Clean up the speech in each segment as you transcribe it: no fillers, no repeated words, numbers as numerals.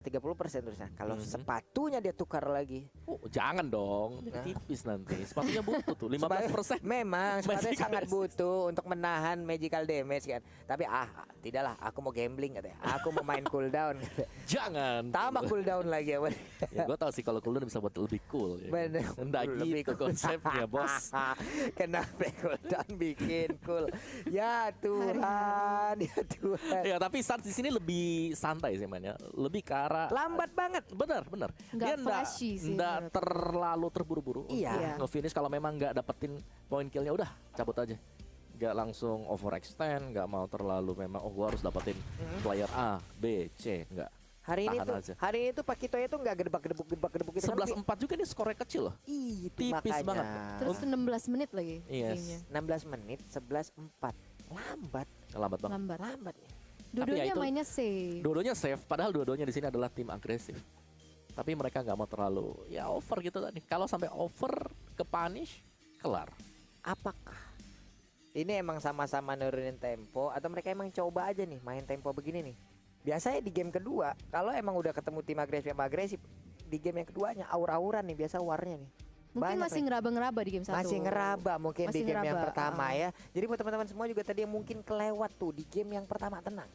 30% terusnya. Kalau sepatunya dia tukar lagi. Oh, jangan dong. Jadi tipis nanti. Sepatunya butuh tuh 15%. Memang sepatunya Magical sangat damage. butuh untuk menahan magical damage kan. Tapi tidaklah, aku mau gambling katanya. Aku mau main cooldown. Jangan. Tambah cooldown lagi ya. Ya, gue tau sih kalau cooldown bisa buat lebih cool. Ya. Bener. Nggak Lebih gitu cool. konsepnya, bos. Kenapa cooldown bikin cool? Ya Tuhan, ya Tuhan. Ya, tapi Suns di sini lebih santai sih mainnya. Lebih ke arah Lambat banget. bener. Nggak Dia flashy sih nggak menurut terlalu terburu-buru. Iya. Nge-finish kalau memang nggak dapetin poin killnya udah cabut aja. Nggak langsung overextend, nggak mau terlalu memang gua harus dapetin player A, B, C, nggak. Hari ini Tahan tuh, aja. hari itu Pak Kito itu nggak gedebak-gedebuk gitu. 11-4 juga nih skornya kecil loh. Itu Tipis makanya. banget. Terus 16 menit lagi Yes. gamenya. 16 menit, 11-4. Lambat, Lambat banget. Lambat. ya. Dua-duanya itu- mainnya safe. Dua-duanya safe, padahal dua-duanya di sini adalah tim agresif. Tapi mereka nggak mau terlalu over gitu tadi. Kalau sampai over ke punish, kelar. Apakah ini emang sama-sama nurunin tempo atau mereka emang coba aja nih main tempo begini nih? Biasanya di game kedua, kalau emang udah ketemu tim agresif, di game yang keduanya aur-auran nih biasa warnya nih. Mungkin Banyak masih nih. ngeraba-ngeraba di game 1. Masih ngeraba mungkin Masih di game yang ngeraba, pertama ya. Jadi buat teman-teman semua juga tadi yang mungkin kelewat tuh di game yang pertama, tenang.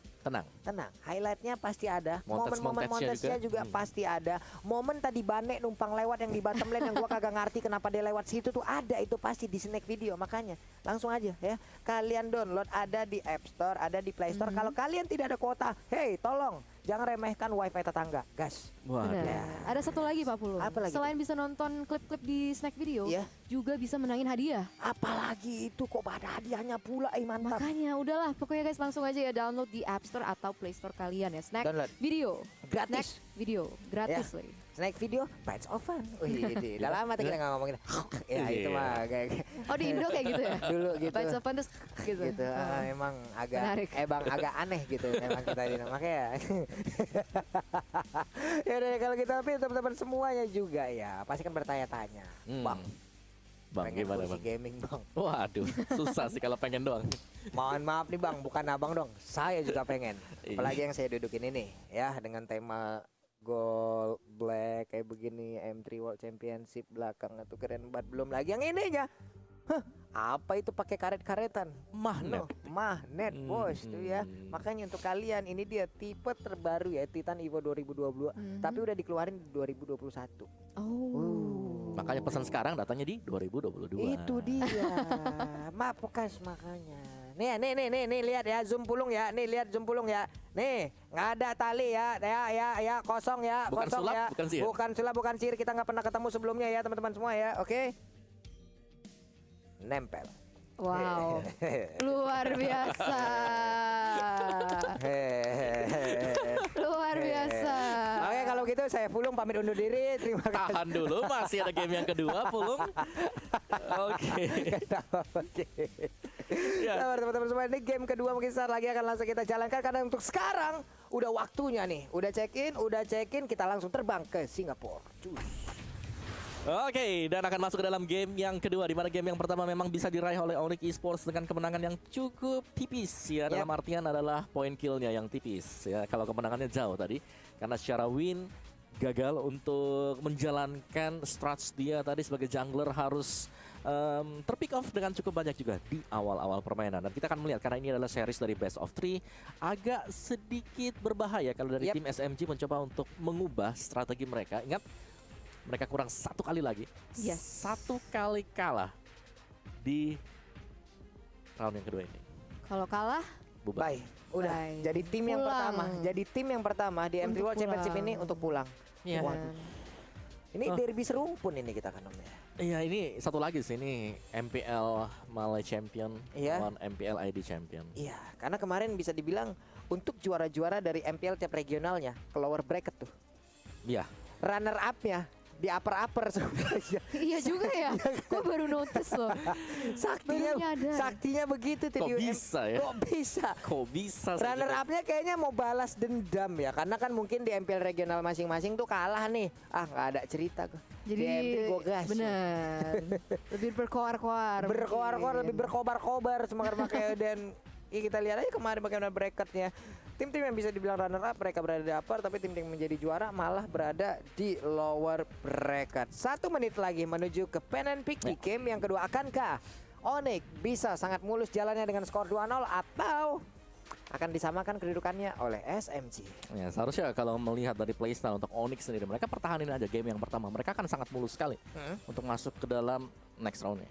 Highlightnya pasti ada. Momen-momen Montage-montagenya montesnya juga pasti ada. Momen tadi Bane numpang lewat yang di bottom lane yang gua kagak ngerti kenapa dia lewat situ tuh ada, itu pasti di snack video. Makanya langsung aja ya, kalian download, ada di App Store, ada di Play Store. Kalau kalian tidak ada kuota, hey tolong jangan remehkan wifi tetangga, gas. Benar. Ya. Ada satu lagi Pak Pulung. Apa lagi Selain bisa nonton klip-klip di snack video, Iya. juga bisa menangin hadiah. Apalagi itu kok ada hadiahnya pula, mantap. Makanya udahlah, pokoknya guys langsung aja ya download di App Store atau Play Store kalian ya. Snack Download. video. Gratis. Snack video gratis Ya. lagi. Snack video, bites of fun. Wih, udah lama tuh kita nggak ngomongin. Ya itu mah kayak Oh di Indo kayak gitu ya? dulu gitu. Bites of Fun terus gitu. Gitu, Oh. emang agak Menarik. agak aneh gitu emang kita ini makanya. Ya udah kalau gitu, tapi teman-teman semuanya juga ya pasti kan bertanya-tanya, Bang, pengen Gimana kursi bang? gaming Bang. Waduh, susah sih kalau pengen doang. Mohon maaf nih Bang, bukan abang dong, saya juga pengen. Iya. Apalagi yang saya dudukin ini ya, dengan tema gold black kayak begini, M3 World Championship belakangnya tuh keren banget. Belum lagi yang ininya. Hah, apa itu pakai karet-karetan? Magnet. Magnet bos tuh ya. Makanya untuk kalian ini dia tipe terbaru ya, Titan Evo 2022, tapi udah dikeluarin di 2021. Oh. Makanya pesan sekarang datangnya di 2022. Itu dia. Mapokas makanya. Nih lihat ya, zoom pulung ya. Nih lihat zoom pulung ya. Nih, nggak ada tali ya. Ya, kosong ya, Bukan kosong sulap, ya. bukan sihir. Bukan sulap, bukan sihir. Kita nggak pernah ketemu sebelumnya ya, teman-teman semua ya. Oke? Nempel. Wow. Luar biasa. Luar biasa. Oke, kalau gitu saya Pulung pamit undur diri. Terima kasih. Tahan dulu, masih ada game yang kedua, Pulung. Oke. Oke. Ya. Sabar teman-teman semua, ini game kedua mungkin saat lagi akan langsung kita jalankan karena untuk sekarang udah waktunya nih. Udah check in, kita langsung terbang ke Singapura. Cus. Oke, dan akan masuk ke dalam game yang kedua, di mana game yang pertama memang bisa diraih oleh Onyx Esports dengan kemenangan yang cukup tipis ya. Dalam artian adalah poin killnya yang tipis ya. Kalau kemenangannya jauh tadi, karena secara win gagal untuk menjalankan strats dia tadi sebagai jungler, harus terpick off dengan cukup banyak juga di awal-awal permainan. Dan kita akan melihat karena ini adalah series dari best of 3, agak sedikit berbahaya kalau dari tim SMG mencoba untuk mengubah strategi mereka. Ingat, mereka kurang satu kali lagi, satu kali kalah di round yang kedua ini. Kalau kalah, Bubar. Bye. Udah. Bye. Jadi tim yang Pulang. pertama, di M3 Untuk World Championship pulang. ini untuk pulang. Iya. Waduh. Ini derby serumpun ini kita kan Om ya. Iya, ini satu lagi sih, ini MPL Malay Champion lawan MPL ID Champion. Iya, karena kemarin bisa dibilang untuk juara-juara dari MPL tiap regionalnya ke lower bracket tuh. Iya. Runner up-nya di upper semuanya. iya juga ya. Gue baru notice loh. Saktinya, Baru nyadar. saktinya begitu tuh Kok di UM. bisa ya? Kok bisa? Kok bisa sih? Runner up-nya kayaknya mau balas dendam ya, karena kan mungkin di MPL regional masing-masing tuh kalah nih. Ah, nggak ada cerita gue. Jadi di MPL gue gas. benar. Lebih berkoar-koar. Berkoar-koar, mungkin. lebih berkobar-kobar semangat pakai dan Ya, kita lihat aja kemarin bagaimana bracketnya. Tim-tim yang bisa dibilang runner up mereka berada di upper, tapi tim-tim yang menjadi juara malah berada di lower bracket. 1 menit lagi menuju ke pen and pick di game yang kedua. Akankah Onyx bisa sangat mulus jalannya dengan skor 2-0 atau akan disamakan kedudukannya oleh SMG? Ya, seharusnya kalau melihat dari playstyle untuk Onyx sendiri, mereka pertahanin aja game yang pertama. Mereka akan sangat mulus sekali untuk masuk ke dalam next round-nya.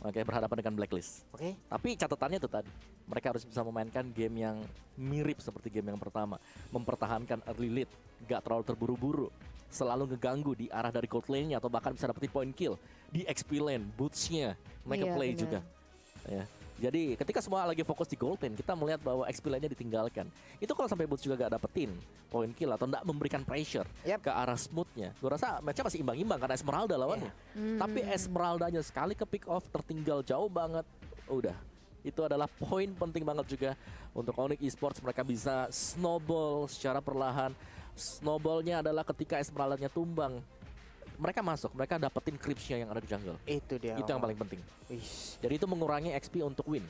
Oke, berhadapan dengan Blacklist. Oke. Tapi catatannya itu tadi, mereka harus bisa memainkan game yang mirip seperti game yang pertama. Mempertahankan early lead, gak terlalu terburu-buru. Selalu ngeganggu di arah dari gold lane-nya atau bahkan bisa dapetin point kill. Di XP lane, boots-nya, mereka Iya, play benar. juga. Ya. Jadi ketika semua lagi fokus di gold lane, kita melihat bahwa XP lane-nya ditinggalkan. Itu kalau sampai boots juga gak dapetin point kill atau gak memberikan pressure Yap. ke arah smooth-nya. Gue rasa match-nya masih imbang-imbang karena Esmeralda lawannya. Tapi Esmeraldanya sekali ke pick off tertinggal jauh banget, udah. Itu adalah poin penting banget juga untuk Onyx Esports. Mereka bisa snowball secara perlahan. Snowballnya adalah ketika Esmeraldanya tumbang, mereka masuk, mereka dapetin creeps-nya yang ada di jungle. Itu dia. Itu yang paling penting. Wih, Jadi itu mengurangi XP untuk win.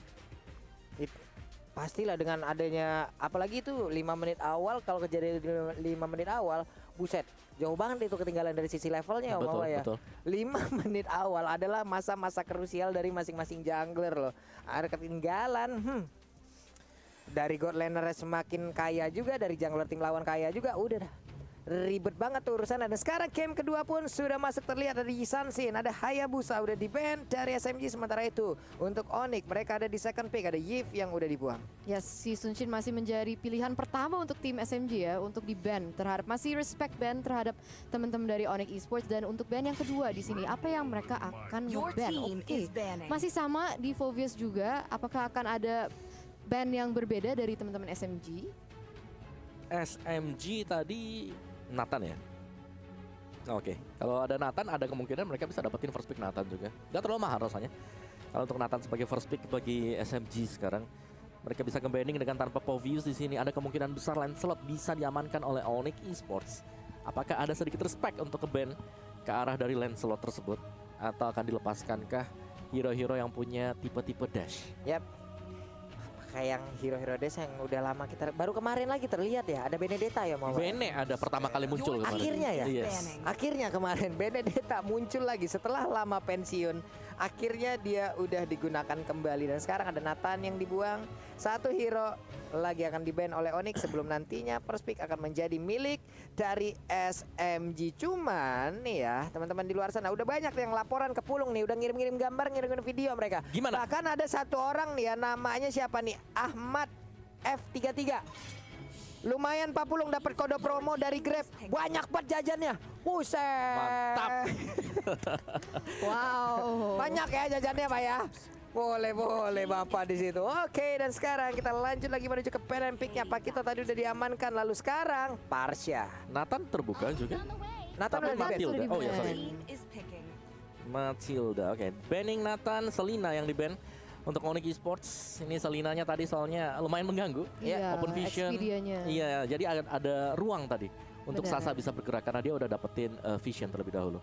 pastilah dengan adanya apalagi itu 5 menit awal, kalau kejadian 5 menit awal, buset, jauh banget itu ketinggalan dari sisi levelnya Om Betul, Awa ya. betul. 5 menit awal adalah masa-masa krusial dari masing-masing jungler loh. Ada ketinggalan. Dari god laner semakin kaya juga, dari jungler tim lawan kaya juga, udah dah. Ribet banget tuh urusan. Dan sekarang game kedua pun sudah masuk, terlihat ada Yisansin, ada Hayabusa udah di ban dari SMG. Sementara itu untuk Onyx mereka ada di second pick, ada Yif yang udah dibuang. Yes, si Sunshin masih menjadi pilihan pertama untuk tim SMG ya, untuk di ban terhadap, masih respect ban terhadap teman-teman dari Onyx Esports. Dan untuk ban yang kedua di sini, apa yang mereka akan nge-ban? Oke, masih sama di Fovius juga. Apakah akan ada ban yang berbeda dari teman-teman SMG? SMG tadi Nathan ya. Oke, kalau ada Nathan ada kemungkinan mereka bisa dapetin first pick Nathan juga. Gak terlalu mahal rasanya. Kalau untuk Nathan sebagai first pick bagi SMG sekarang, mereka bisa nge-banning dengan tanpa Povius di sini. Ada kemungkinan besar Lancelot bisa diamankan oleh Onyx Esports. Apakah ada sedikit respect untuk ke-ban ke arah dari Lancelot tersebut, atau akan dilepaskankah hero-hero yang punya tipe-tipe dash? Yap. Kayak yang hero-hero desa yang udah lama kita baru kemarin lagi terlihat ya, ada Benedetta ya Mama. Bene ada pertama kali muncul kemarin. Akhirnya ya? Yes. Akhirnya kemarin Benedetta muncul lagi setelah lama pensiun. Akhirnya dia udah digunakan kembali dan sekarang ada Nathan yang dibuang. Satu hero lagi akan di-ban oleh Onyx sebelum nantinya first pick akan menjadi milik dari SMG. Cuman nih ya teman-teman di luar sana udah banyak yang laporan ke Pulung nih, udah ngirim-ngirim gambar, ngirim-ngirim video mereka. Gimana? Bahkan ada satu orang nih ya, namanya siapa nih? Ahmad F33. Lumayan Pak Pulung dapat kode promo dari Grab. Banyak banget jajannya. Buset. Mantap. Wow. Banyak ya jajannya Pak ya. Boleh Bapak di situ. Oke, dan sekarang kita lanjut lagi menuju ke pen and pick-nya. Pak Kito tadi udah diamankan, lalu sekarang Parsha. Nathan terbuka juga. Nathan Tapi udah di-ban. Matilda. Sudah Oh ya di-ban. sorry. Matilda. Oke, banning Nathan, Selina yang di-ban. Untuk Onyx Esports, ini Selinanya tadi soalnya lumayan mengganggu. Iya, Open vision. Expedia-nya. Iya, jadi ada ruang tadi untuk Benar. Sasa bisa bergerak karena dia udah dapetin vision terlebih dahulu.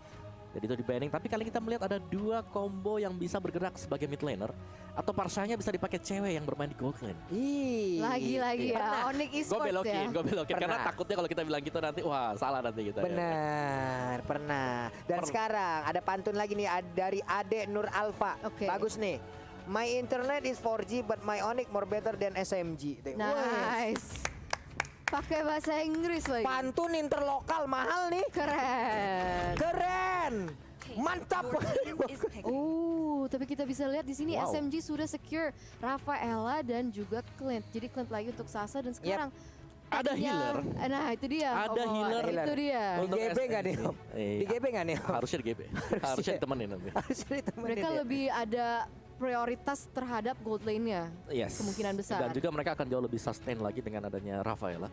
Jadi itu di banning. Tapi kali kita melihat ada 2 combo yang bisa bergerak sebagai mid laner, atau Parsanya bisa dipakai cewek yang bermain di gold lane. Ih, Lagi-lagi pernah. ya, Onyx Gue Esports ya. belokin karena Pernah. takutnya kalau kita bilang gitu nanti wah salah nanti kita. Ya. Benar, pernah. Dan sekarang ada pantun lagi nih dari Ade Nur Alfa. Oke. Bagus nih. My internet is 4G but my Onyx more better than SMG. Wes. Nice. Pakai bahasa Inggris lagi. Pantun interlokal mahal nih. Keren. Keren. Mantap. Tapi kita bisa lihat di sini Wow. SMG sudah secure Rafaela dan juga Clint. Jadi Clint lagi untuk Sasa dan sekarang Ada healer. Nah, itu dia. Ada healer. Itu dia. Di Untuk GB nggak nih, SMG. Om? Iya. Di GB nggak nih, Om? Harusnya di GB. Harusnya ditemenin nanti. Harusnya ditemenin Mereka ya. lebih ada prioritas terhadap gold lane-nya. Yes. Kemungkinan besar. Dan juga mereka akan jauh lebih sustain lagi dengan adanya Rafaela.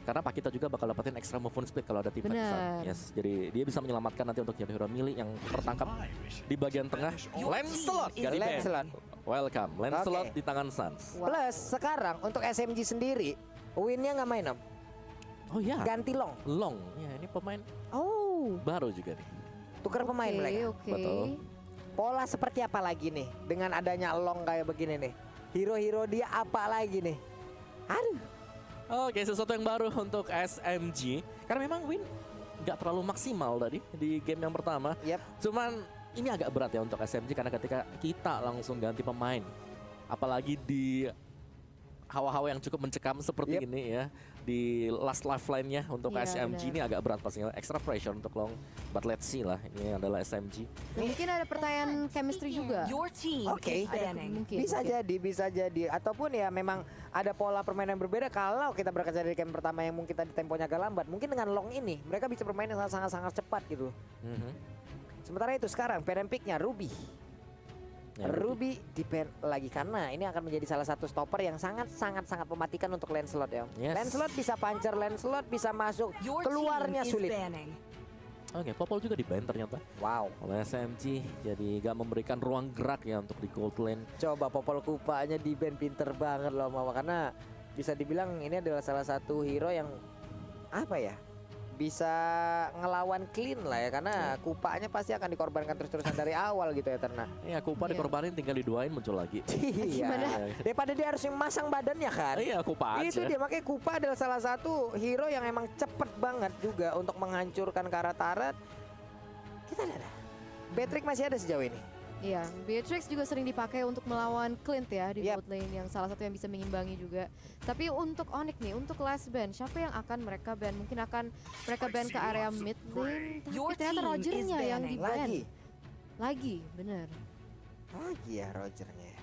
Karena Pak kita juga bakal dapetin extra movement speed kalau ada tim Benar. fight. Yes. Jadi dia bisa menyelamatkan nanti untuk hero milik yang tertangkap di bagian tengah. Lancelot. Gak di-ban. Lancelot. Welcome. Lancelot Oke. di tangan Suns. Plus sekarang untuk SMG sendiri, Winnya nggak main, Om. Oh ya. Ganti Long. Long. Ya ini pemain Oh. baru juga nih. Tukar pemain mereka. Oke. Betul. Pola seperti apa lagi nih dengan adanya Long kayak begini nih? hero-hero dia apa lagi nih? Aduh. Oke, sesuatu yang baru untuk SMG. Karena memang Win nggak terlalu maksimal tadi di game yang pertama. Yap. Cuman ini agak berat ya untuk SMG karena ketika kita langsung ganti pemain, apalagi di hawa-hawa yang cukup mencekam seperti Yep. ini ya, di last lifeline-nya untuk Iya, SMG benar. ini agak berat pastinya, extra pressure untuk long, but let's see lah, ini adalah SMG. Mungkin ada pertanyaan chemistry juga. Your team Oke. is Ada banning. mungkin. Bisa jadi. Ataupun ya memang ada pola permainan yang berbeda kalau kita berkaca dari game pertama yang mungkin tadi temponya agak lambat. Mungkin dengan long ini mereka bisa bermain dengan sangat-sangat cepat gitu. Mhm. Sementara itu sekarang pen and pick-nya Ruby. Ya, Ruby di pen lagi karena ini akan menjadi salah satu stopper yang sangat mematikan untuk Lancelot ya. Yes. Lancelot bisa puncher, Lancelot bisa masuk, Your keluarnya team is sulit. banning. Oke, Popol juga di ban ternyata Wow. oleh SMG, jadi gak memberikan ruang gerak ya untuk di gold lane. Coba Popol Kupanya di band pinter banget loh Mama, karena bisa dibilang ini adalah salah satu hero yang apa ya, bisa ngelawan clean lah ya, karena Kupanya pasti akan dikorbankan terus-terusan dari awal gitu ya Terna. Iya, Kupa Iya. dikorbanin tinggal diduain muncul lagi. Gimana? Iya. Daripada dia harus masang badannya kan. Iya, Kupa Itu aja. dia, makanya Kupa adalah salah satu hero yang emang cepet banget juga untuk menghancurkan karat-karat. Kita lihat. Patrick masih ada sejauh ini. Iya, Beatrix juga sering dipakai untuk melawan Clint ya di Yap. bot lane yang salah satu yang bisa mengimbangi juga. Tapi untuk Onyx nih, untuk last ban, siapa yang akan mereka ban? Mungkin akan mereka ban ke area mid lane. Your Tapi ternyata team Rogernya is yang banning. di ban. Lagi. Bener. Lagi ya Rogernya.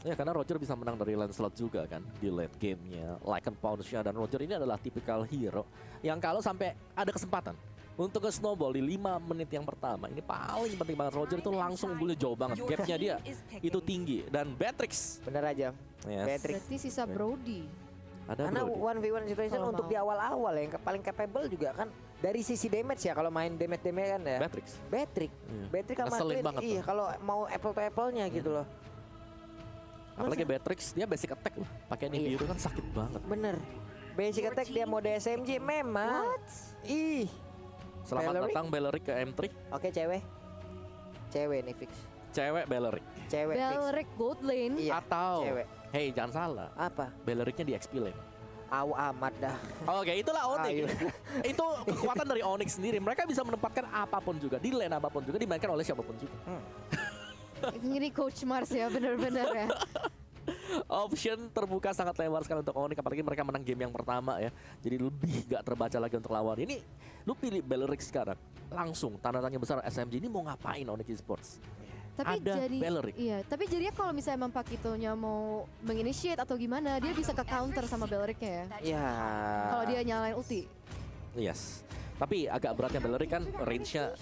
Ya karena Roger bisa menang dari Lancelot juga kan di late gamenya. Lycan Pounce-nya dan Roger ini adalah tipikal hero yang kalau sampai ada kesempatan untuk ke snowball di 5 menit yang pertama, ini paling penting banget. Roger itu langsung unggulnya jauh banget, Your gapnya dia team is picking. itu tinggi. Dan Beatrix, Bener aja. yes, Patrick. Berarti sisa Brody. ada Karena Brody. 1v1 situation Kalau untuk mau. di awal-awal yang paling capable juga kan dari sisi damage ya, kalau main damage kan ya. Beatrix. Patrick. Iya. Patrick sama Ngeselin Clint, banget iya tuh. kalau mau apple to apple-nya gitu loh. Apalagi Beatrix dia basic attack loh. Pakai ini Iya. biru kan sakit banget. Bener. Basic attack dia mode SMG memang. Ih. Selamat Bellerik? datang Bellerik ke M3. Oke cewek. Cewek nih fix. Cewek Bellerik. Cewek fix. Belric gold lane. Iya. Atau Cewek. hey jangan salah, Apa? Belleriknya di XP lane. Au amat dah. Oke, itulah Ayo. Onyx. Itu kekuatan dari Onyx sendiri. Mereka bisa menempatkan apapun juga di lane apapun juga, dimainkan oleh siapapun juga. Ini Coach Mars ya, bener-bener ya. Option terbuka sangat lebar sekali untuk Onyx, apalagi mereka menang game yang pertama ya. Jadi lebih gak terbaca lagi untuk lawan. Ini lu pilih Bellerik sekarang, langsung tanda tanya besar SMG ini mau ngapain Onyx Esports? Tapi Ada jadi Bellerik. iya, tapi jadinya kalau misalnya emang Pakitonya mau menginitiate atau gimana, dia bisa ke counter sama Belricnya ya. Ya. Kalau dia nyalain ulti. Yes. Tapi agak beratnya Bellerik kan range-nya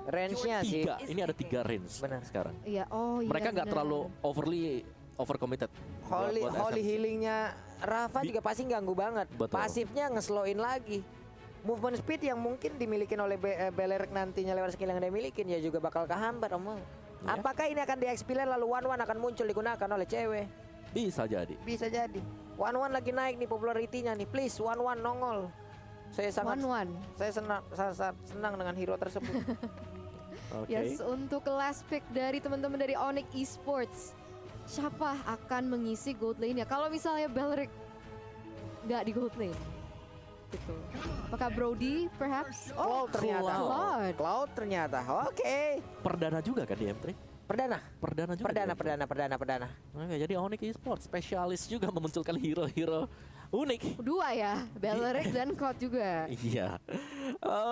range-nya sih. 3. Ini ada 3 range Benar. sekarang. Iya, oh iya. Mereka nggak bener. terlalu overcommitted. Holy, buat holy SMG. healingnya Rafa juga pasti ganggu banget. Betul. Pasifnya ngeslowin lagi. Movement speed yang mungkin dimiliki oleh Beleric nantinya lewat skill yang dia milikin ya juga bakal kehambat omong. Ya. Apakah ini akan di-explain lalu one akan muncul digunakan oleh cewek? Bisa jadi. Bisa jadi. One lagi naik nih popularitinya nih. Please one nongol. Saya sangat 1-1. saya sangat senang dengan hero tersebut. Oke. Yes, untuk last pick dari teman-teman dari Onyx Esports. Siapa akan mengisi gold lane ya? Kalau misalnya Belric nggak di gold lane. Gitu. Apakah Brody perhaps? Oh, ternyata. Cloud. Cloud ternyata. Oke. Perdana juga kan di M3? Perdana. Perdana juga. di M3? Perdana. Oke, jadi Onyx Esports spesialis juga memunculkan hero-hero unik. Dua ya, Belric dan Cloud juga. Iya.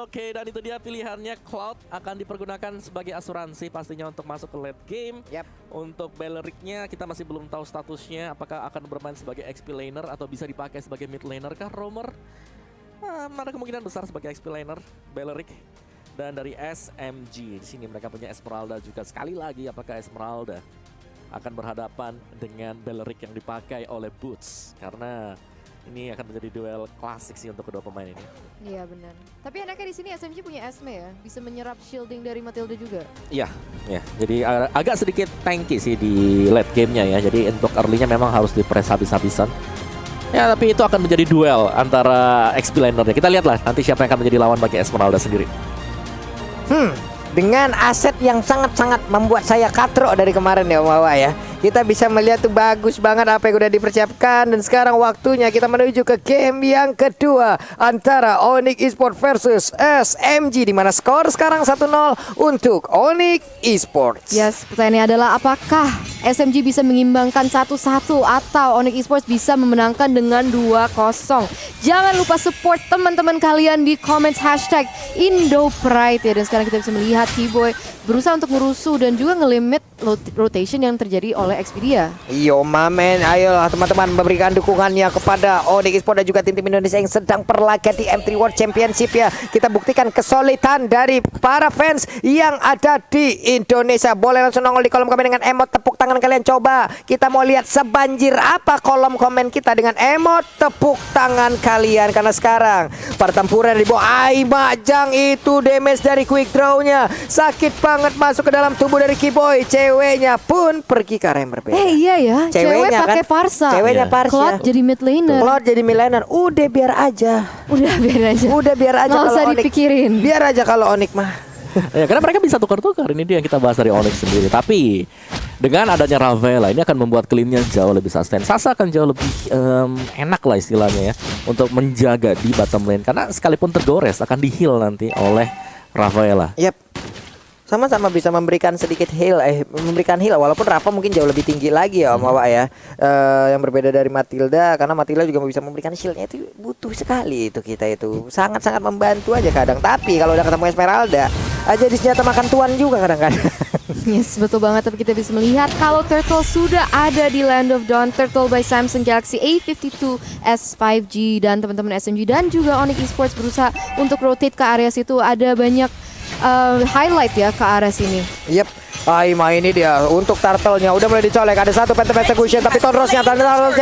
Oke, dan itu dia pilihannya. Cloud akan dipergunakan sebagai asuransi pastinya untuk masuk ke late game. Yap. Untuk Belleriknya kita masih belum tahu statusnya, apakah akan bermain sebagai XP laner atau bisa dipakai sebagai mid laner kah, Romer? Ada kemungkinan besar sebagai XP laner Bellerik. Dan dari SMG di sini mereka punya Esmeralda juga. Sekali lagi, apakah Esmeralda akan berhadapan dengan Bellerik yang dipakai oleh Boots? Karena ini akan menjadi duel klasik sih untuk kedua pemain ini. Iya benar. Tapi enaknya di sini SMG punya Esme ya, bisa menyerap shielding dari Matilda juga. Iya, ya. Jadi agak sedikit tanky sih di late gamenya ya. Jadi untuk early-nya memang harus di-press habis-habisan. Ya, tapi itu akan menjadi duel antara XP lanernya. Kita lihatlah nanti siapa yang akan menjadi lawan bagi Esmeralda sendiri. Dengan aset yang sangat-sangat membuat saya katrok dari kemarin ya Wawa ya. Kita bisa melihat tuh bagus banget apa yang udah dipersiapkan. Dan sekarang waktunya kita menuju ke game yang kedua antara Onyx Esports versus SMG, di mana skor sekarang 1-0 untuk Onyx Esports. Yes, pertanyaannya adalah apakah SMG bisa mengimbangkan 1-1 atau Onyx Esports bisa memenangkan dengan 2-0. Jangan lupa support teman-teman kalian di comments hashtag IndoPride ya. Dan sekarang kita bisa melihat T-Boy berusaha untuk ngerusuh dan juga ngelimit rotation yang terjadi oleh Expedia. Yo mamen, ayolah teman-teman memberikan dukungannya kepada Onyx Esports dan juga tim-tim Indonesia yang sedang berlaga di M3 World Championship ya. Kita buktikan kesulitan dari para fans yang ada di Indonesia. Boleh langsung nongol di kolom komen dengan emot tepuk tangan kalian. Coba kita mau lihat sebanjir apa kolom komen kita dengan emot tepuk tangan kalian. Karena sekarang pertempuran di bawah Majang itu damage dari quick draw-nya sakit banget masuk ke dalam tubuh dari Kiboy. Ceweknya pun pergi ke arah yang berbeda. Iya ya, cewek pakai Parsa. Ceweknya Parsa. Cloud jadi mid laner. Cloud jadi mid laner. Udah biar aja. Udah biar aja. Udah biar aja. Nggak kalau usah Onyx. dipikirin. Biar aja kalau Onyx mah. Ya, karena mereka bisa tukar-tukar. Ini dia yang kita bahas dari Onyx sendiri. Tapi dengan adanya Ravela ini akan membuat clean-nya jauh lebih sustain. Sasa akan jauh lebih enak lah istilahnya ya untuk menjaga di bottom lane. Karena sekalipun tergores akan di-heal nanti oleh Ravela. Yap. Sama-sama bisa memberikan sedikit memberikan heal walaupun Rafa mungkin jauh lebih tinggi lagi ya Om Wawa ya. Yang berbeda dari Matilda karena Matilda juga bisa memberikan shieldnya itu butuh sekali itu kita itu. Sangat-sangat membantu aja kadang. Tapi kalau udah ketemu Esmeralda aja di senjata makan tuan juga kadang-kadang. Yes, betul banget. Tapi kita bisa melihat kalau Turtle sudah ada di Land of Dawn. Turtle by Samsung Galaxy A52 S5G dan teman-teman SMG dan juga Onyx Esports berusaha untuk rotate ke area situ. Ada banyak highlight ya ke arah sini. Yep. Aima ini dia untuk turtle-nya udah mulai dicolek. Ada satu phantom execution tapi Tonrosnya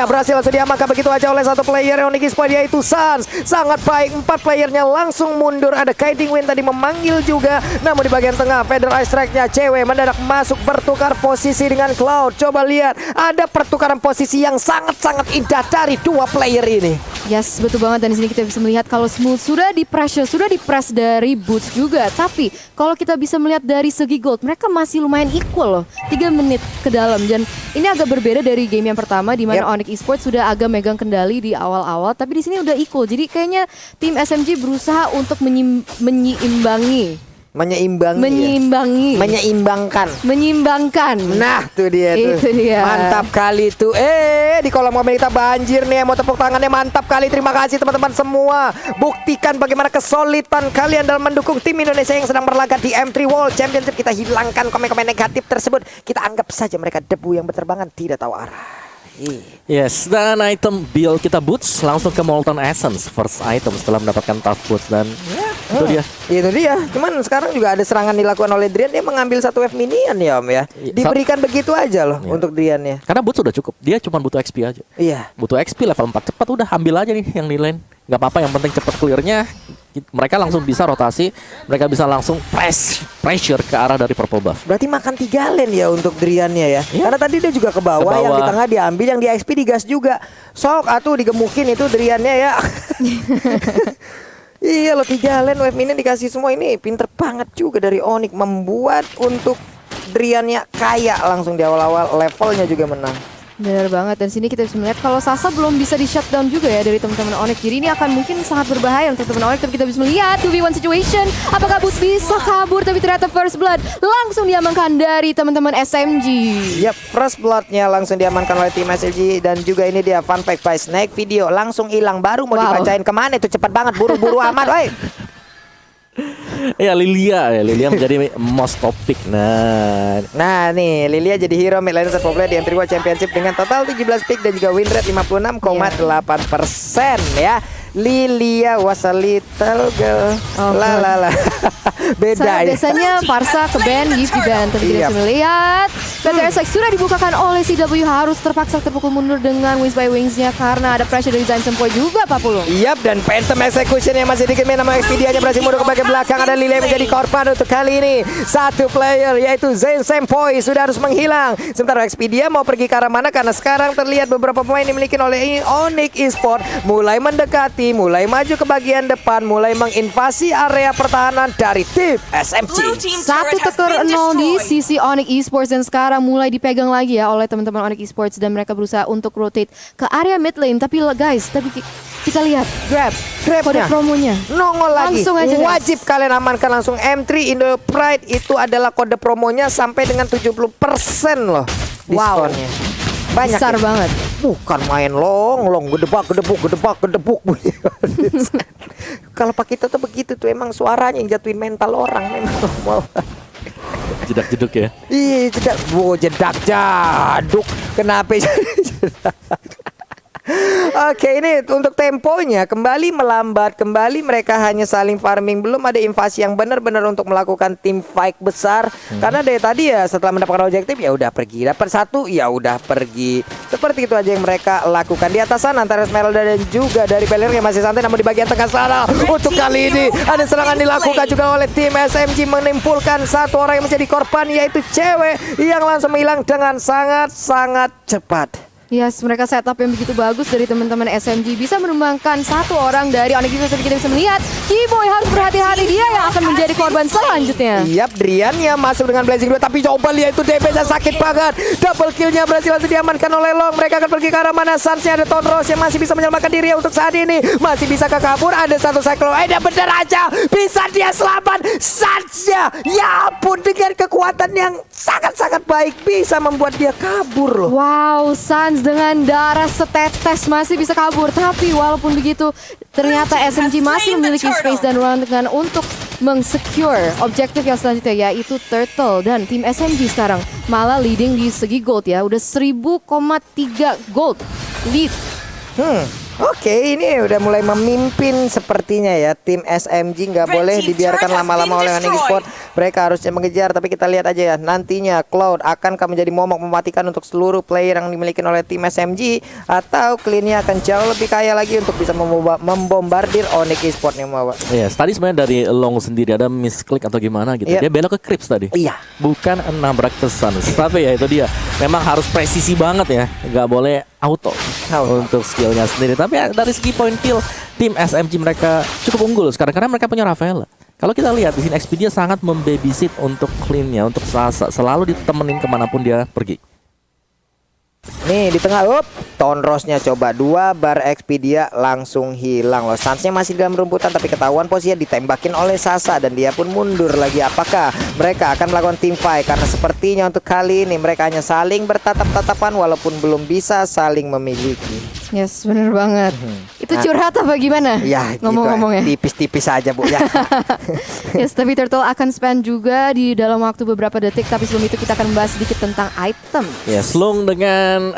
berhasil langsung diamankan begitu aja oleh satu player Onyx Esports yaitu Sans. Sangat baik 4 playernya langsung mundur. Ada Kiting Win tadi memanggil juga. Namun di bagian tengah Feather Ice Strike-nya cewek mendadak masuk bertukar posisi dengan Cloud. Coba lihat ada pertukaran posisi yang sangat-sangat indah dari dua player ini. Yes, betul banget. Dan di sini kita bisa melihat kalau Smooth sudah di-press dari Boots juga. Tapi kalau kita bisa melihat dari segi gold, mereka masih lumayan equal loh. 3 menit ke dalam. Dan ini agak berbeda dari game yang pertama di mana Onyx Esports sudah agak megang kendali di awal-awal. Tapi di sini udah equal. Jadi kayaknya tim SMG berusaha untuk menyeimbangkan. Nah, tuh dia tuh. Itu dia. Mantap kali tuh. Di kolom komen kita banjir nih. Mau tepuk tangannya mantap kali. Terima kasih teman-teman semua. Buktikan bagaimana kesulitan kalian dalam mendukung tim Indonesia yang sedang berlaga di M3 World Championship. Kita hilangkan komen-komen negatif tersebut. Kita anggap saja mereka debu yang berterbangan tidak tahu arah. Yes, dan item build kita Boots langsung ke Molten Essence first item setelah mendapatkan Tough Boots dan itu dia. Itu dia. Cuman sekarang juga ada serangan dilakukan oleh Drian. Dia mengambil satu wave minion ya Om ya. Diberikan begitu aja loh untuk Driannya. Karena Boots sudah cukup. Dia cuma butuh XP aja. Iya. Butuh XP level 4 cepat udah ambil aja nih yang di lane. Gak apa-apa yang penting cepat clearnya. Mereka langsung bisa rotasi. Mereka bisa langsung pressure ke arah dari purple buff. Berarti makan 3 lane ya untuk Driannya ya. Karena tadi dia juga ke bawah, yang di tengah diambil, yang di XP digas juga. Sok atuh digemukin itu Driannya ya. Iya loh 3 lane wave minion dikasih semua ini pinter banget juga dari Onyx membuat untuk Driannya kaya langsung di awal-awal, levelnya juga menang. Benar banget. Dan sini kita bisa melihat kalau Sasa belum bisa di shutdown juga ya dari teman-teman Onyx. Jadi ini akan mungkin sangat berbahaya untuk teman-teman Onyx. Tapi kita bisa melihat 2v1 situation. Apakah Boots bisa kabur? Tapi ternyata first blood langsung diamankan dari teman-teman SMG. Yap, first blood-nya langsung diamankan oleh tim SMG. Dan juga ini dia fun fact by Snake video langsung hilang. Baru mau dibacain kemana itu cepat banget. Buru-buru amat woi. Ya Lilia menjadi most topic. Nah nih Lilia jadi hero mid laner terpopuler di M3 World Championship dengan total 17 pick dan juga win rate 56,8% ya. Lilia was a little girl. La. Beda ya. Biasanya Parsa ke band, Yves di band. Tapi kita bisa melihat PTSX sudah dibukakan oleh CW, harus terpaksa terpukul mundur dengan Wings by Wings-nya karena ada pressure dari Zain Sempoy juga Pak Pulung. Yap, dan Phantom Execution yang masih dikit nama Expedia-nya berhasil mundur ke bagian belakang. Ada Lilia menjadi korban untuk kali ini. Satu player yaitu Zain Sempoy sudah harus menghilang. Sementara Expedia mau pergi ke arah mana karena sekarang terlihat beberapa pemain dimiliki oleh Onyx Esports mulai mendekati, mulai maju ke bagian depan, mulai menginvasi area pertahanan dari tim SMG. 1-0 di sisi Onyx Esports dan sekarang sekarang mulai dipegang lagi ya oleh teman-teman Onyx Esports dan mereka berusaha untuk rotate ke area mid lane. Tapi guys, kita lihat kode Grabnya promonya. nongol lagi. Langsung aja, guys. Wajib kalian amankan langsung M3 Indo Pride, itu adalah kode promonya sampai dengan 70% loh Wow. diskonnya. Banyak Besar ya? banget. Bukan main long gedebak. Kalau Pak Kito tuh begitu tuh, emang suaranya yang jatuhin mental orang memang. Mau. Jedak-jeduk ya. Iya, jedak jaduk. Kenapa jedak? Oke, ini untuk temponya kembali melambat, kembali mereka hanya saling farming, belum ada invasi yang benar-benar untuk melakukan tim fight besar. Karena dari tadi ya setelah mendapatkan objektif ya udah pergi, dapat satu ya udah pergi. Seperti itu aja yang mereka lakukan di atas sana antara Esmeralda dan juga dari Pelir yang masih santai, namun di bagian tengah sana untuk kali ini ada serangan dilakukan juga oleh tim SMG, menimpulkan satu orang yang menjadi korban, yaitu cewek yang langsung menghilang dengan sangat-sangat cepat. Yes, mereka setup yang begitu bagus dari teman-teman SMG bisa menumbangkan satu orang dari Onyx Esports. Tapi kita bisa melihat Keyboy harus berhati-hati, dia yang akan menjadi korban selanjutnya. Yap, Drian yang masuk dengan Blazing 2, tapi coba lihat itu damage-nya sakit banget. Double kill-nya berhasil langsung diamankan oleh Long. Mereka akan pergi ke arah mana? Suns-nya ada Tonros yang masih bisa menyelamatkan diri untuk saat ini. Masih bisa ke kabur, ada satu cycle. Ada bener aja, bisa dia selamat. Suns-nya, ya ampun, dengan kekuatan yang sangat-sangat baik bisa membuat dia kabur loh. Wow, Suns dengan darah setetes masih bisa kabur. Tapi walaupun begitu, ternyata SMG masih memiliki space dan ruang dengan untuk mengsecure objektif yang selanjutnya, yaitu Turtle. Dan tim SMG sekarang malah leading di segi gold ya. Udah 1000,3 gold lead. Oke, ini udah mulai memimpin sepertinya ya. Tim SMG nggak boleh dibiarkan lama-lama oleh Onyx Esports. Mereka harusnya mengejar, tapi kita lihat aja ya nantinya Cloud akankah menjadi momok mematikan untuk seluruh player yang dimiliki oleh tim SMG, atau Clean-nya akan jauh lebih kaya lagi untuk bisa membombardir Onyx Esports yang membawa. Iya, tadi sebenarnya dari Long sendiri ada misklik atau gimana gitu. Iya. Dia belok ke Crips tadi. Iya. Bukan nabrak ke Suns. Tapi ya itu dia. Memang harus presisi banget ya. Nggak boleh auto untuk skillnya sendiri. Tapi ya, dari segi point kill, tim SMG mereka cukup unggul sekarang karena mereka punya Rafaela. Kalau kita lihat di sini Expedia sangat membabysit untuk Clean-nya, untuk Sasa, selalu ditemenin kemanapun dia pergi. Nih di tengah, Tonrosnya coba 2 bar Expedia langsung hilang loh. Suns-nya masih dalam rumputan tapi ketahuan posisinya ditembakin oleh Sasa dan dia pun mundur lagi. Apakah mereka akan melakukan team fight? Karena sepertinya untuk kali ini mereka hanya saling bertatap-tatapan walaupun belum bisa saling memiliki. Yes, bener banget. Itu curhat apa gimana? Ya, ngomong-ngomongnya. tipis-tipis aja Bu ya. Yes, tapi Turtle akan spend juga di dalam waktu beberapa detik. Tapi sebelum itu kita akan membahas sedikit tentang item. Ya, Slung dengan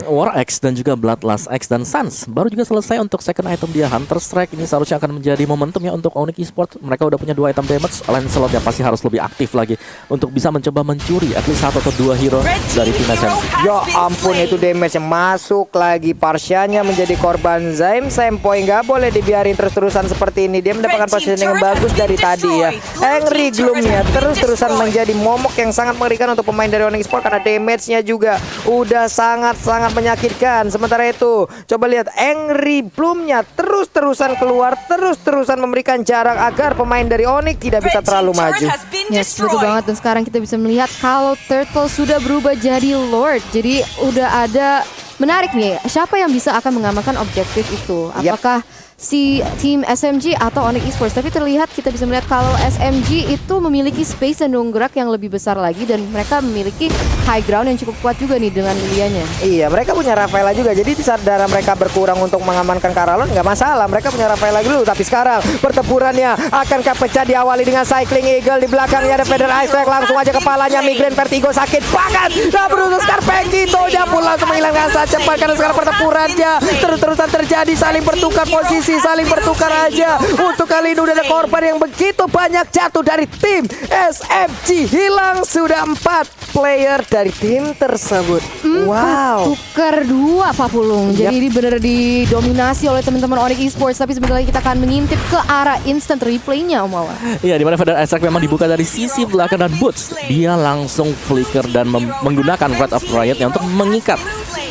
War X dan juga Bloodlust X dan Suns baru juga selesai untuk second item dia, Hunter Strike. Ini seharusnya akan menjadi momentum ya untuk Onyx Esports. Mereka udah punya 2 item damage. Lancelot yang pasti harus lebih aktif lagi untuk bisa mencoba mencuri at least 1 atau 2 hero dari tim SMG. Ya ampun, itu damage yang masuk lagi. Parsianya menjadi korban Zaim. Sempoy nggak boleh dibiarin terus-terusan seperti ini. Dia mendapatkan positioning yang bagus dari tadi ya. Angry Gloom-nya terus-terusan menjadi momok yang sangat mengerikan untuk pemain dari Onyx Esports karena damage-nya juga udah sangat-sangat menyakitkan. Sementara itu, coba lihat Angry Bloom-nya terus-terusan keluar, terus-terusan memberikan jarak agar pemain dari Onyx tidak bisa terlalu maju. Yes, betul banget. Dan sekarang kita bisa melihat kalau Turtle sudah berubah jadi Lord. Jadi udah ada, menarik nih, siapa yang bisa akan mengamankan objektif itu? Apakah si tim SMG atau Onyx Esports? Tapi terlihat kita bisa melihat kalau SMG itu memiliki space dan ruang gerak yang lebih besar lagi dan mereka memiliki high ground yang cukup kuat juga nih dengan Lilianya. Iya, mereka punya Rafaela juga. Jadi di saat darah mereka berkurang untuk mengamankan Karalon nggak masalah. Mereka punya Rafaela dulu. Tapi sekarang pertempurannya akankah pecah, diawali dengan Cycling Eagle. Di belakangnya ada Feather Ice Strike. Langsung aja kepalanya Migraine Vertigo sakit banget. Nah, berusaha Scarpeng gitu. Dia pun langsung menghilangkan saat cepat karena sekarang pertempurannya terus-terusan terjadi. Saling bertukar posisi, saling bertukar aja. Untuk kali ini udah ada korban yang begitu banyak jatuh dari tim SMG. Hilang sudah 4 player dari tim tersebut. Wow. Tukar 2 Pak Pulung. Jadi ini benar didominasi oleh teman-teman Onyx Esports. Tapi sebentar lagi kita akan mengintip ke arah instant replay-nya, Om Awan. Iya, di mana Feather Ice Strike memang dibuka dari sisi belakang dan Boots. Dia langsung flicker dan menggunakan Wrath of Riot-nya untuk mengikat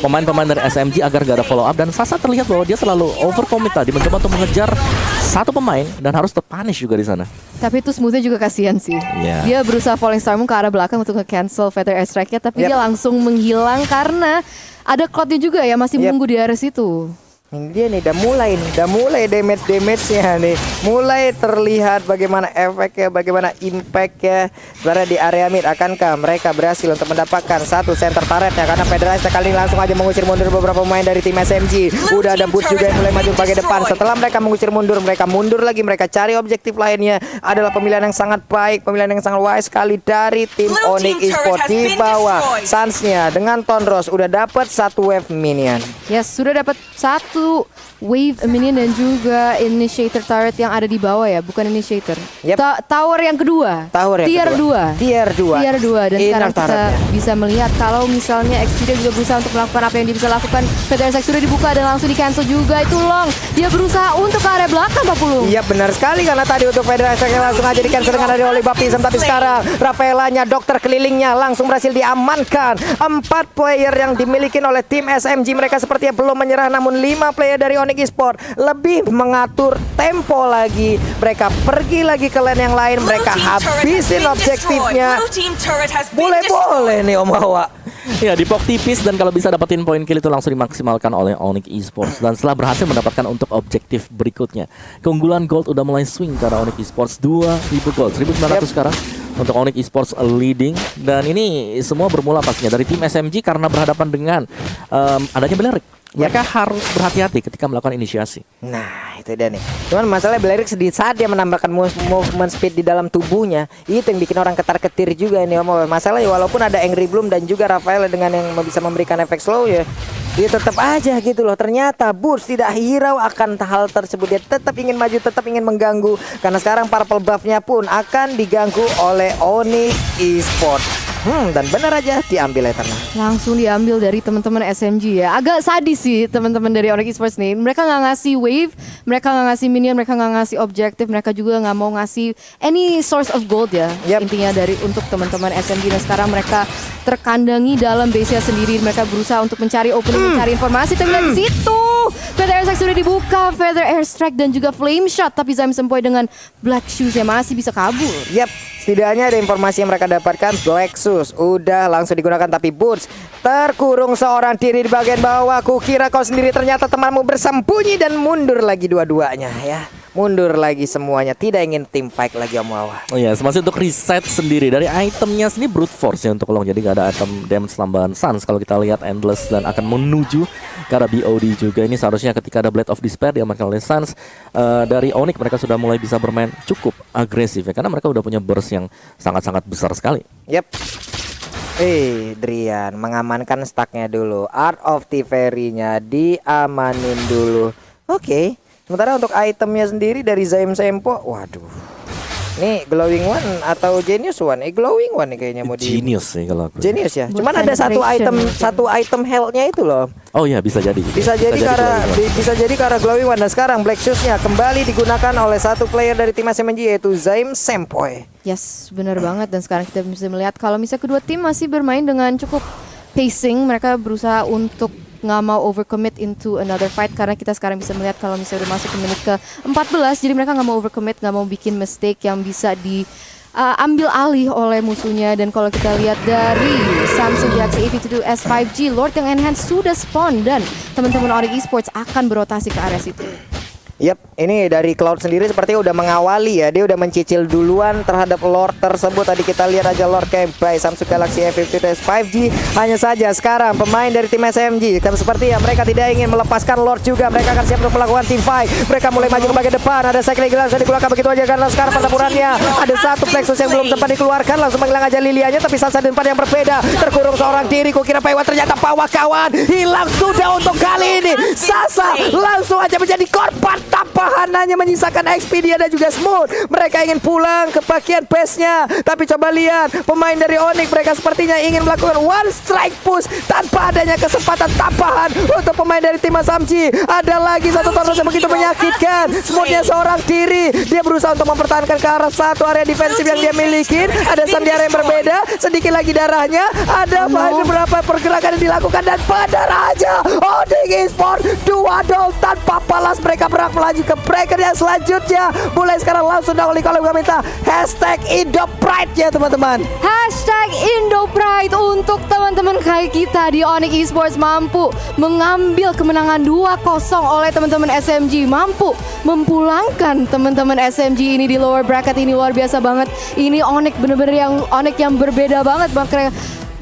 pemain-pemain dari SMG agar gak ada follow up. Dan Sasa terlihat bahwa dia selalu overcommit tadi, mencoba untuk mengejar satu pemain dan harus terpunish juga di sana. Tapi itu smoothnya juga kasihan sih. Iya. Dia berusaha Falling Star Moon ke arah belakang untuk nge-cancel Feather Airstrike-nya, tapi dia langsung menghilang karena ada Cloud-nya juga ya, masih menunggu di area situ. Ini dia nih, udah mulai damage-nya nih. Mulai terlihat bagaimana efeknya, bagaimana impact-nya. Sebenarnya di area mid, akankah mereka berhasil untuk mendapatkan satu center turret-nya? Karena Federasi kali ini langsung aja mengusir mundur beberapa pemain dari tim SMG. Udah ada Boots juga yang mulai maju bagian depan. Setelah mereka mengusir mundur, mereka mundur lagi. Mereka cari objektif lainnya. Adalah pemilihan yang sangat baik, pemilihan yang sangat wise sekali dari tim Onyx Esports. Di bawah Suns-nya dengan Tonros udah dapat satu wave minion. Yes, sudah dapat satu wave minion dan juga initiator turret yang ada di bawah ya, bukan initiator. Tower yang kedua. Tier 2. Tier 2. Dan sekarang kita bisa melihat kalau misalnya Xperia juga berusaha untuk melakukan apa yang dia bisa lakukan. Feather sudah dibuka dan langsung di cancel juga. Itu Long. Dia berusaha untuk ke area belakang, Pak Pulung. Iya benar sekali, karena tadi untuk Feather langsung aja di cancel dengan dari Oli Baptism. Tapi sekarang Rafaelanya, dokter kelilingnya langsung berhasil diamankan. 4 player yang dimiliki oleh tim SMG. Mereka sepertinya belum menyerah, namun 5 player dari Onyx Esports lebih mengatur tempo lagi. Mereka pergi lagi ke lane yang lain. Mereka habisin objektifnya. Boleh nih Om Hawa. Ya, dipok tipis dan kalau bisa dapetin poin kill itu langsung dimaksimalkan oleh Onyx Esports. Dan setelah berhasil mendapatkan untuk objektif berikutnya, keunggulan gold udah mulai swing ke arah Onyx Esports. 2.000 gold, 1.900 sekarang untuk Onyx Esports leading. Dan ini semua bermula pastinya dari tim SMG karena berhadapan dengan adanya Belerik. Mereka harus berhati-hati ketika melakukan inisiasi. Nah, itu dia nih. Cuman masalahnya Belerik sedih saat dia menambahkan movement speed di dalam tubuhnya. Itu yang bikin orang ketar-ketir juga ini. Masalahnya walaupun ada Angry Bloom dan juga Rafael dengan yang bisa memberikan efek slow ya, dia tetap aja gitu loh. Ternyata Boots tidak hirau akan hal tersebut. Dia tetap ingin maju, tetap ingin mengganggu. Karena sekarang purple buff-nya pun akan diganggu oleh Onyx Esports. Dan benar aja diambil Eternal. Langsung diambil dari teman-teman SMG ya. Agak sadis sih teman-teman dari Onyx Esports nih. Mereka nggak ngasih wave, mereka nggak ngasih minion, mereka nggak ngasih objektif, mereka juga nggak mau ngasih any source of gold ya. Intinya dari untuk teman-teman SMG. Dan sekarang mereka terkandangi dalam base-nya sendiri. Mereka berusaha untuk mencari opening, mencari informasi. Tapi dari situ Feather Airstrike sudah dibuka, Feather Airstrike dan juga Flame Shot. Tapi Zaim Sempoy dengan Black Shoes-nya masih bisa kabur. Setidaknya ada informasi yang mereka dapatkan. Black Shoes udah langsung digunakan, tapi Boots terkurung seorang diri di bagian bawah. Kukira kau sendiri, ternyata temanmu bersembunyi dan mundur lagi dua-duanya ya. Mundur lagi semuanya, tidak ingin team fight lagi Om Wawa. Oh iya, masih untuk reset sendiri dari itemnya sendiri brute force ya untuk Long. Jadi gak ada item damage tambahan Suns kalau kita lihat Endless dan akan menuju ke arah BOD juga. Ini seharusnya ketika ada Blade of Despair diamankan oleh Suns, dari Onyx mereka sudah mulai bisa bermain cukup agresif ya, karena mereka udah punya burst yang sangat-sangat besar sekali. Drian mengamankan stacknya dulu. Art of Thievery-nya diamanin dulu. Oke. Sementara untuk itemnya sendiri dari Zaim Sempo, waduh. Nih Glowing One atau Genius One? Glowing One nih kayaknya mau di Genius sih kalau aku. Genius ya. Cuman ada satu item health-nya itu loh. Oh iya, bisa jadi. Bisa jadi karena Glowing One. Dan sekarang Black Shoes-nya kembali digunakan oleh satu player dari tim SMG yaitu Zaim Sempoy. Yes, benar banget. Dan sekarang kita bisa melihat kalau misalnya kedua tim masih bermain dengan cukup pacing. Mereka berusaha untuk nggak mau overcommit into another fight, karena kita sekarang bisa melihat kalau misalnya udah masuk ke menit ke-14, jadi mereka nggak mau overcommit, nggak mau bikin mistake yang bisa diambil alih oleh musuhnya. Dan kalau kita lihat dari Samsung Galaxy A52 S5G, Lord yang enhance sudah spawn dan teman-teman Onyx Esports akan berotasi ke area situ. Ini dari Cloud sendiri sepertinya udah mengawali ya. Dia udah mencicil duluan terhadap Lord tersebut. Tadi kita lihat aja Lord camp by Samsung Galaxy A52 5G. Hanya saja sekarang pemain dari tim SMG seperti ya mereka tidak ingin melepaskan Lord juga. Mereka akan siap untuk melakukan team fight. Mereka mulai maju ke bagian depan. Ada cycling gelang yang dikeluarkan begitu aja karena sekarang pertempurannya ada satu Plexus yang belum sempat dikeluarkan. Langsung menghilang aja Lilianya, tapi Sansa dan yang berbeda. Terkurung seorang diri. Kukira Paiwan, ternyata Pawa kawan hilang sudah untuk kali ini. Sasa langsung aja menjadi korban tampahan, hanya menyisakan Xperia dan juga Smooth. Mereka ingin pulang ke bagian base-nya, tapi coba lihat pemain dari Onyx, mereka sepertinya ingin melakukan one strike push tanpa adanya kesempatan tambahan untuk pemain dari tim SMG. Ada lagi satu Thanos yang begitu menyakitkan. Smooth-nya seorang diri, dia berusaha untuk mempertahankan ke arah satu area defensif yang dia miliki. Ada Sandiara yang berbeda, sedikit lagi darahnya. Ada beberapa pergerakan yang dilakukan dan benar aja Onyx Esports 2 tanpa balas mereka berhak melaju ke breaker yang selanjutnya. Mulai sekarang langsung dong kalau gue minta hashtag #IndoPride ya teman-teman. Hashtag IndoPride untuk teman-teman kayak kita di Onyx Esports mampu mengambil kemenangan 2-0 oleh teman-teman SMG. Mampu memulangkan teman-teman SMG ini di lower bracket ini luar biasa banget. Ini Onyx bener-bener yang berbeda banget. Mereka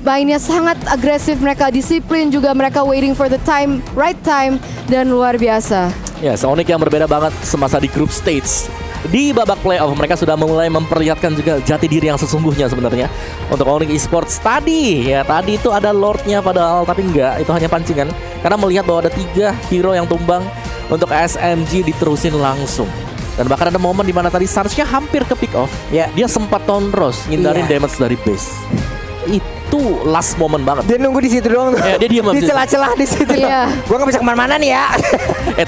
mainnya sangat agresif, mereka disiplin juga, mereka waiting for the right time dan luar biasa. Ya, Onyx yang berbeda banget semasa di group stage. Di babak playoff mereka sudah mulai memperlihatkan juga jati diri yang sesungguhnya sebenarnya. Untuk Onyx Esports tadi itu ada Lordnya padahal, tapi enggak, itu hanya pancingan. Karena melihat bahwa ada 3 hero yang tumbang, untuk SMG diterusin langsung. Dan bahkan ada momen di mana tadi seharusnya hampir ke pick off. Ya. Dia sempat tonros, ngindarin damage dari base. Itu last moment banget. Dia nunggu di situ doang. Ya, dia diam di celah-celah di situ. Iya. Gua nggak bisa kemana-mana nih ya.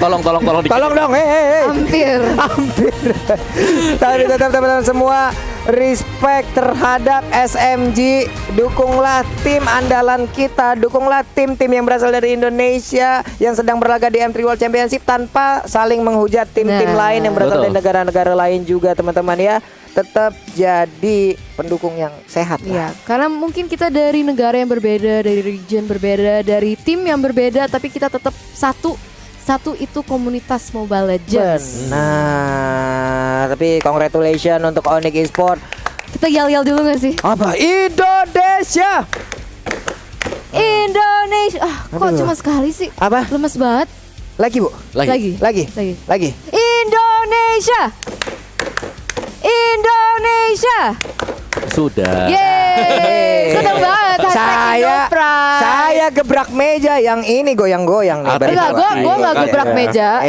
Tolong dikit. Tolong dong, Hampir. Tapi tetap teman-teman semua respect terhadap SMG. Dukunglah tim andalan kita, dukunglah tim-tim yang berasal dari Indonesia yang sedang berlaga di M3 World Championship tanpa saling menghujat tim-tim lain yang berasal dari negara-negara lain juga teman-teman ya. Tetap jadi pendukung yang sehat lah. Iya, karena mungkin kita dari negara yang berbeda, dari region berbeda, dari tim yang berbeda, tapi kita tetap satu itu komunitas Mobile Legends. Nah, tapi congratulations untuk Onyx Esports. Kita yel-yel dulu gak sih? Apa? Indonesia! Indonesia. Kok Aduh. cuma sekali sih? Apa? Lemes banget. Lagi, Bu? Lagi. Indonesia. Sudah. Yeay. Seneng banget. Saya gebrak meja yang ini goyang-goyang nih. Apa? Enggak, gue gak gebrak meja.